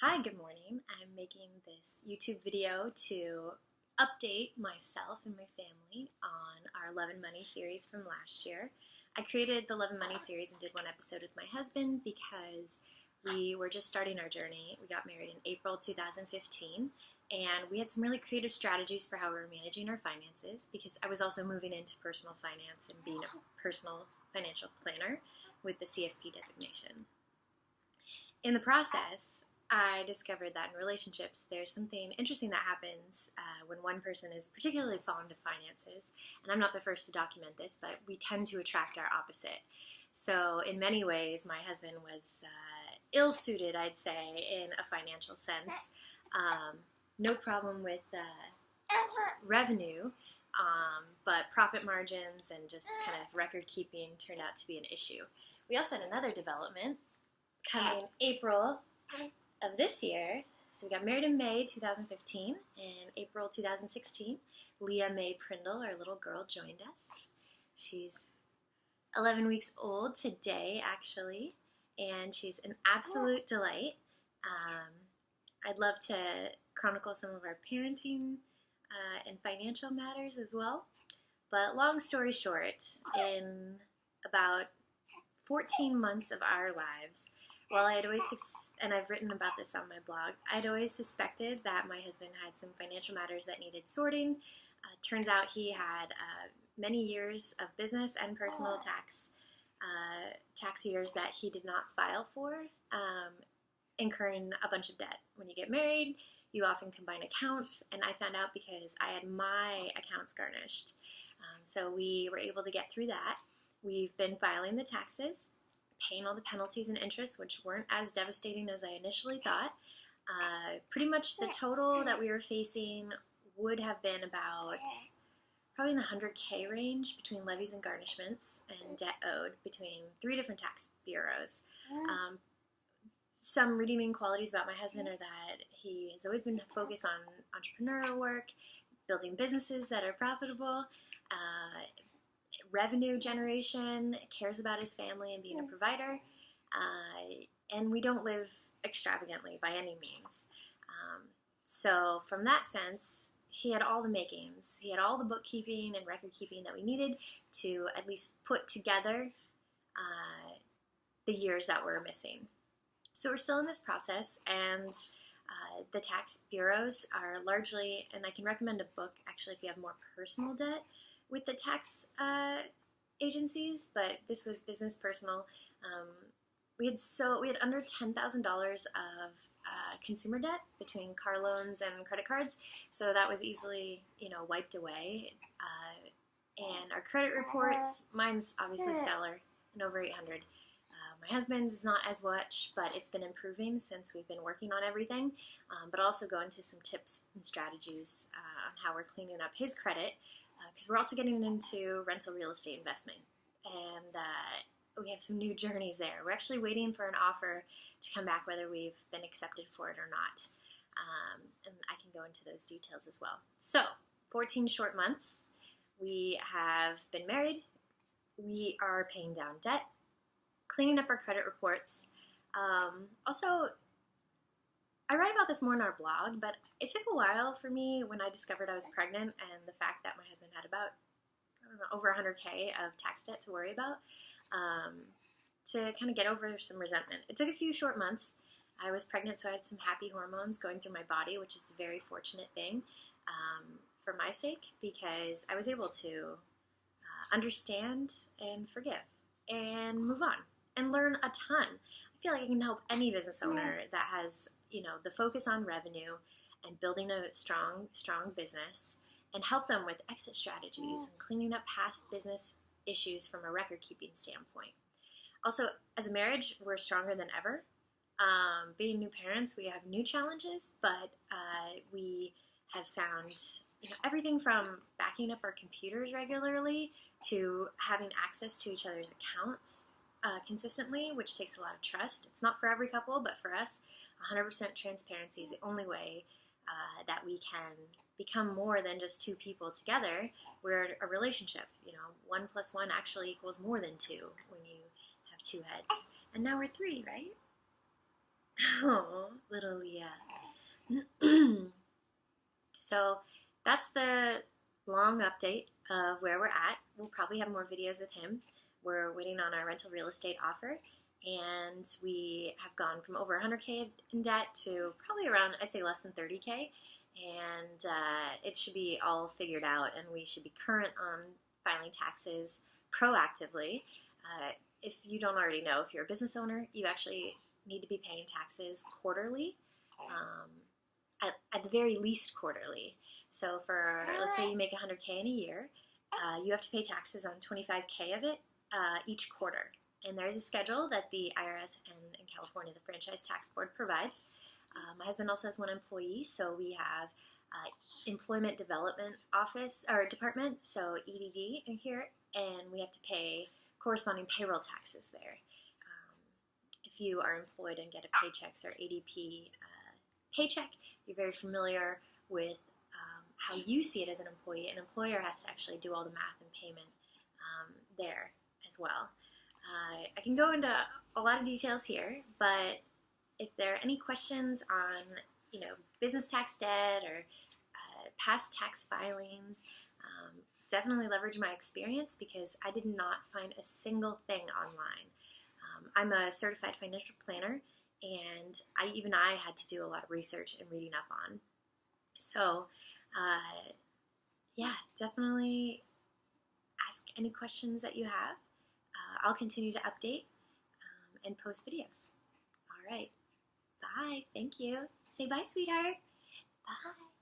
Hi, good morning. I'm making this YouTube video to update myself and my family on our Love and Money series from last year. I created the Love and Money series and did one episode with my husband because we were just starting our journey. We got married in April 2015, and we had some really creative strategies for how we were managing our finances because I was also moving into personal finance and being a personal financial planner with the CFP designation. In the process, I discovered that in relationships, there's something interesting that happens when one person is particularly fond of finances. And I'm not the first to document this, but we tend to attract our opposite. So in many ways, my husband was ill-suited, I'd say, in a financial sense. No problem with revenue, but profit margins and just kind of record keeping turned out to be an issue. We also had another development coming April of this year. So we got married in May 2015. In April 2016, Leah Mae Prindle, our little girl, joined us. She's 11 weeks old today, actually, and she's an absolute delight. I'd love to chronicle some of our parenting and financial matters as well. But long story short, in about 14 months of our lives, well, I had always, and I've written about this on my blog, I'd always suspected that my husband had some financial matters that needed sorting. Turns out he had many years of business and personal tax years that he did not file for, incurring a bunch of debt. When you get married, you often combine accounts, and I found out because I had my accounts garnished. So we were able to get through that. We've been filing the taxes, paying all the penalties and interest, which weren't as devastating as I initially thought. Pretty much the total that we were facing would have been about probably in the 100K range between levies and garnishments and debt owed between 3 different tax bureaus. Some redeeming qualities about my husband are that he has always been focused on entrepreneurial work, building businesses that are profitable, revenue generation, cares about his family and being a provider, and we don't live extravagantly by any means. So from that sense, he had all the makings. He had all the bookkeeping and record keeping that we needed to at least put together the years that were missing. So we're still in this process, and the tax bureaus are largely, and I can recommend a book actually if you have more personal debt with the tax agencies, but this was business personal. We had under $10,000 of consumer debt between car loans and credit cards, so that was easily wiped away. And our credit reports, mine's obviously stellar and over 800. My husband's is not as much, but it's been improving since we've been working on everything. But I'll also go into some tips and strategies on how we're cleaning up his credit, because we're also getting into rental real estate investment, and we have some new journeys there. We're actually waiting for an offer to come back, whether we've been accepted for it or not, and I can go into those details as well. So 14 short months. We have been married. We are paying down debt, cleaning up our credit reports. Also, I write about this more in our blog, but it took a while for me when I discovered I was pregnant and the fact that my husband had about, over 100K of tax debt to worry about, to kind of get over some resentment. It took a few short months. I was pregnant, so I had some happy hormones going through my body, which is a very fortunate thing for my sake, because I was able to understand and forgive and move on and learn a ton. I feel like I can help any business owner that has the focus on revenue and building a strong business, and help them with exit strategies and cleaning up past business issues from a record-keeping standpoint. Also, as a marriage, we're stronger than ever. Being new parents, we have new challenges, but we have found everything from backing up our computers regularly to having access to each other's accounts consistently, which takes a lot of trust. It's not for every couple, but for us, 100% transparency is the only way that we can become more than just two people together. We're a relationship. 1 + 1 actually equals more than 2 when you have 2 heads. And now we're 3, right? Oh, little Leah. So that's the long update of where we're at. We'll probably have more videos with him. We're waiting on our rental real estate offer, and we have gone from over 100K in debt to probably around, I'd say, less than 30K. And it should be all figured out, and we should be current on filing taxes proactively. If you don't already know, if you're a business owner, you actually need to be paying taxes quarterly. At the very least quarterly. So for, let's say you make 100K in a year, you have to pay taxes on 25K of it each quarter. And there's a schedule that the IRS and in California, the Franchise Tax Board provides. My husband also has one employee, so we have Employment Development Office or Department, so EDD in here, and we have to pay corresponding payroll taxes there. If you are employed and get a paychecks or ADP paycheck, you're very familiar with how you see it as an employee. An employer has to actually do all the math and payment there as well. I can go into a lot of details here, but if there are any questions on, business tax debt or past tax filings, definitely leverage my experience because I did not find a single thing online. I'm a certified financial planner, and I had to do a lot of research and reading up on. So, definitely ask any questions that you have. I'll continue to update and post videos. All right. Bye. Thank you. Say bye, sweetheart. Bye.